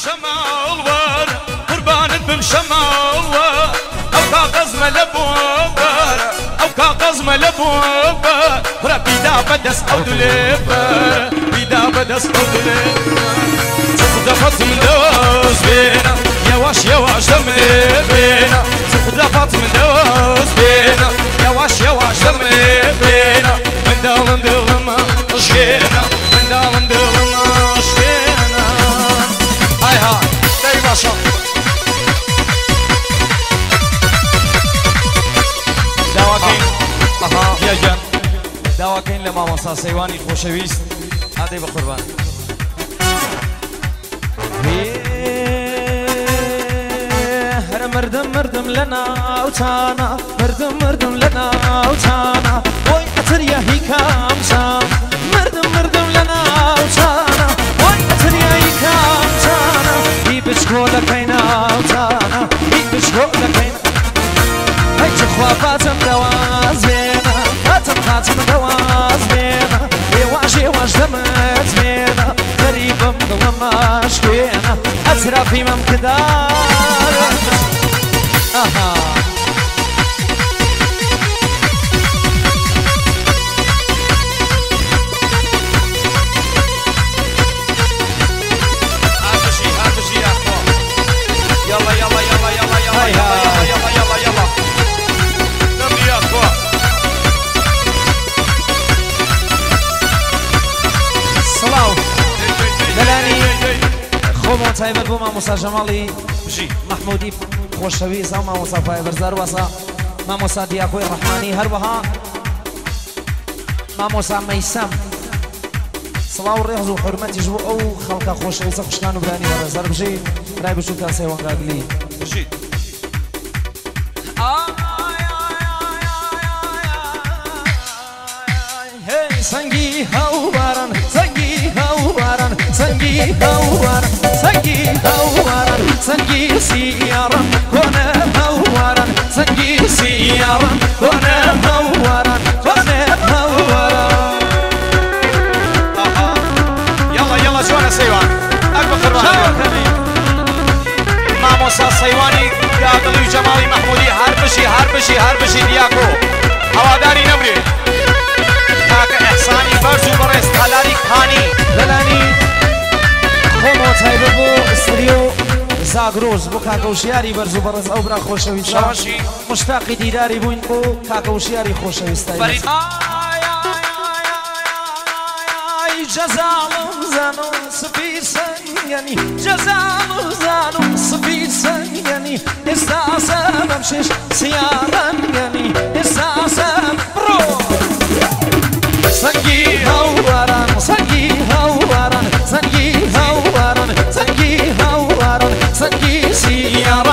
شمال ور قربان بالشمال ور او كاغز ملبوب او كاغز ملبوب ربي دا بدس او دلب بيدا بدس او دلب تخدفت من دوز بينا يواش يواش دمي بينا تخدفت من دوز بينا يواش يواش دمي بينا من دال ندلما شينا من دال ندلما شينا هاي هاي داي باشا داواكين اها يا جان داواكين لما مسا سيواني خوشويست هادي بقربان مردم مردم لنا وتانا مردم مردم لنا وتانا وي اتريا هي كامسا مردم مردم لنا وتانا وي اتريا هي كامسا هي بشكولا كاينا وتانا هي بشكولا كاينا هاي تخوا فاتم دواز بينا فاتم دواز بينا يواجي واش دمت بينا غريب مظلم مشكينا اسرى في ممكدار آها هاتشي يا اخوان يلا يلا يلا يلا يلا يلا يلا يلا يلا نبي يا اخوان صلاو دلاني خومو تايبت بوما موسى جمالي محمودي خوشویست ما موسى فايبرزار وسا ما موسى دياكوي الرحماني هربها ما موسى ميسم صلاو الرياض وحرمتي جو او خلقه خوشويست خوشكانو براني برزار بجي راي بشو كان سيوان قاقلي بجي سنگی هاوارن سنگی هاوارن سنگی هاوارن سنگی هاوارن سنگی سیارن کنه هاوارن سنگی سیارن کنه هاوارن کنه هاوارن يلا يلا جوانا سيوان اكبر خربان ماموسا سيواني قاقلي وجمالي محمودي هربشي دياكو هواداري نبري احسانی برزو برست حلالی کانی دلانی خومو تایبه بو استریو زاگروز بو کاکوشیاری برزو برز او برا خوشویستا مشتاقی دیداری بوین بو کاکوشیاری خوشویستا جزالم زانو سفیر سنگنی جزالم زانو سفیر سنگنی استاسم امشش سیارنگنی استاسم برو سنگی هاوارن سنگی هاوارن سنگی هاوارن سنگی هاوارن سنگی سیارن